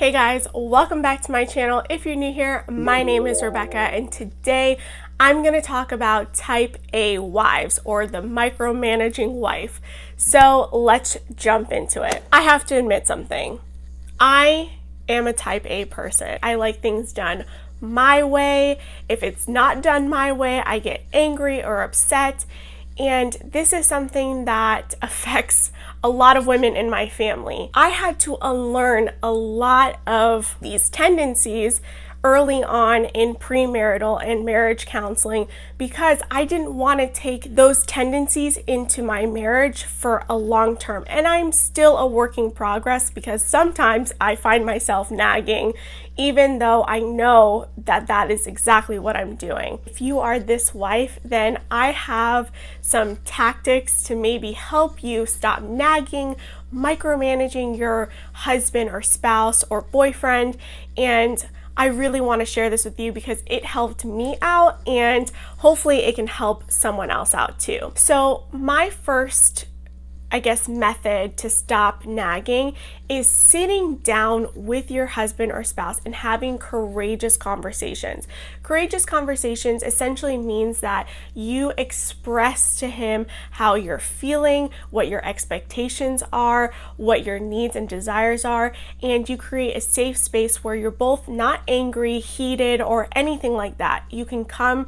Hey guys, welcome back to my channel. If you're new here, my name is Rebecca, and today I'm going to talk about type A wives, or the micromanaging wife. So let's jump into it. I have to admit something. I am a type A person. I like things done my way. If it's not done my way, I get angry or upset. And this is something that affects a lot of women in my family. I had to unlearn a lot of these tendencies early on in premarital and marriage counseling because I didn't want to take those tendencies into my marriage for a long term. And I'm still a work in progress because sometimes I find myself nagging, even though I know that that is exactly what I'm doing. If you are this wife, then I have some tactics to maybe help you stop nagging, micromanaging your husband or spouse or boyfriend, and I really want to share this with you because it helped me out and hopefully it can help someone else out too. So my first, method to stop nagging is sitting down with your husband or spouse and having courageous conversations. Courageous conversations essentially means that you express to him how you're feeling, what your expectations are, what your needs and desires are, and you create a safe space where you're both not angry, heated, or anything like that. You can come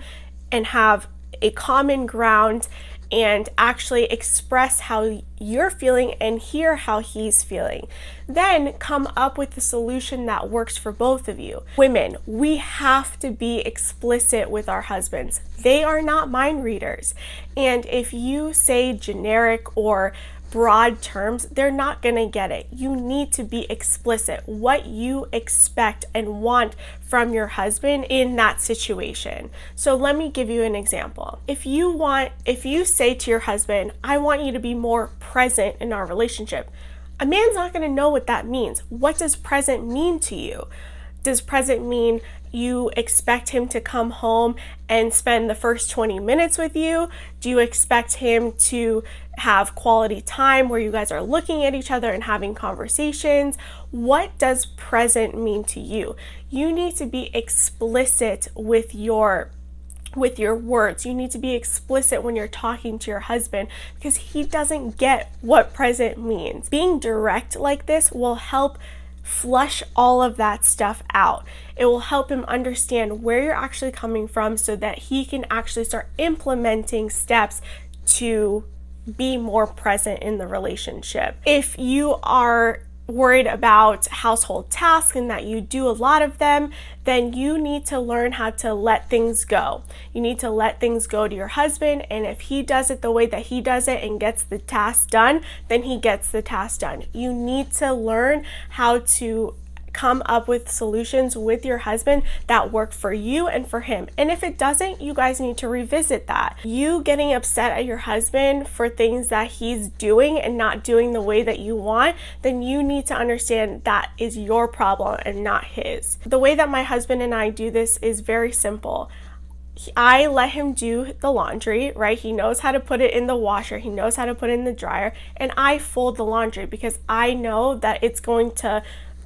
and have a common ground and actually express how you're feeling and hear how he's feeling. Then come up with the solution that works for both of you. Women, we have to be explicit with our husbands. They are not mind readers. And if you say generic or broad terms, they're not going to get it. You need to be explicit what you expect and want from your husband in that situation. So let me give you an example. If you say to your husband, I want you to be more present in our relationship, a man's not going to know what that means. What does present mean to you? Does present mean you expect him to come home and spend the first 20 minutes with you? Do you expect him to have quality time where you guys are looking at each other and having conversations? What does present mean to you? You need to be explicit with your words. You need to be explicit when you're talking to your husband because he doesn't get what present means. Being direct like this will help flush all of that stuff out. It will help him understand where you're actually coming from so that he can actually start implementing steps to be more present in the relationship. If you are worried about household tasks and that you do a lot of them, then you need to learn how to let things go. You need to let things go to your husband, and if he does it the way that he does it and gets the task done, then he gets the task done. You need to learn how to come up with solutions with your husband that work for you and for him. And if it doesn't, you guys need to revisit that. You getting upset at your husband for things that he's doing and not doing the way that you want, then you need to understand that is your problem and not his. The way that my husband and I do this is very simple. I let him do the laundry, right? He knows how to put it in the washer. He knows how to put it in the dryer. And I fold the laundry because I know that it's going to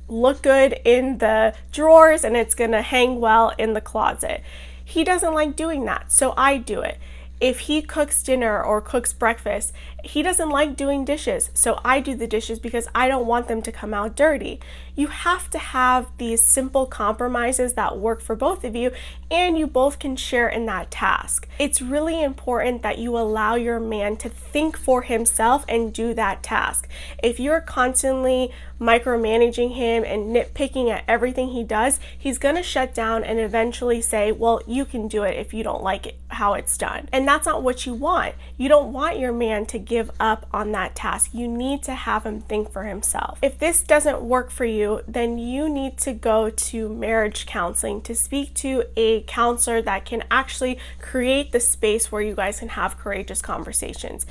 look good in the drawers and it's gonna hang well in the closet. He doesn't like doing that, so I do it. If he cooks dinner or cooks breakfast, he doesn't like doing dishes, so I do the dishes because I don't want them to come out dirty. You have to have these simple compromises that work for both of you, and you both can share in that task. It's really important that you allow your man to think for himself and do that task. If you're constantly micromanaging him and nitpicking at everything he does, he's gonna shut down and eventually say, well, you can do it if you don't like it how it's done. And that's not what you want. You don't want your man to give up on that task. You need to have him think for himself. If this doesn't work for you, then you need to go to marriage counseling to speak to a counselor that can actually create the space where you guys can have courageous conversations.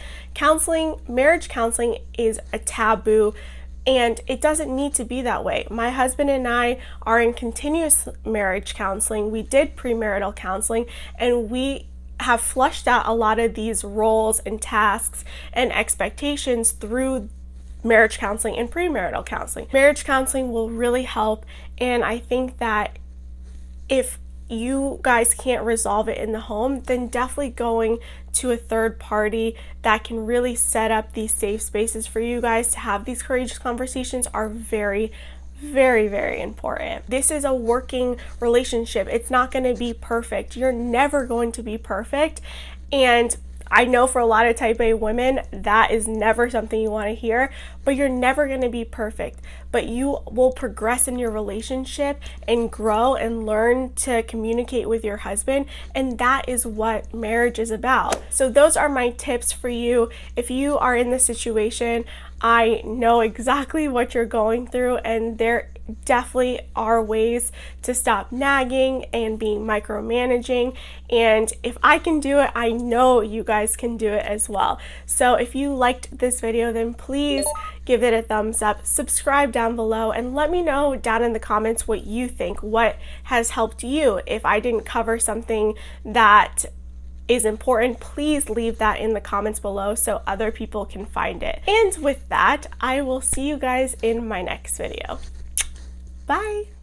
Marriage counseling is a taboo, and it doesn't need to be that way. My husband and I are in continuous marriage counseling. We did premarital counseling, and we have flushed out a lot of these roles and tasks and expectations through marriage counseling and premarital counseling. Marriage counseling will really help, and I think that if you guys can't resolve it in the home, then definitely going to a third party that can really set up these safe spaces for you guys to have these courageous conversations are very, very important. This is a working relationship. It's not going to be perfect. You're never going to be perfect. And I know for a lot of type A women, that is never something you want to hear, but you're never going to be perfect. But you will progress in your relationship and grow and learn to communicate with your husband. And that is what marriage is about. So those are my tips for you. If you are in this situation, I know exactly what you're going through, and there definitely are ways to stop nagging and being micromanaging. And if I can do it, I know you guys can do it as well. So if you liked this video, then please give it a thumbs up, subscribe down below, and let me know down in the comments what you think, what has helped you. If I didn't cover something that is important, please leave that in the comments below so other people can find it. And with that, I will see you guys in my next video. Bye!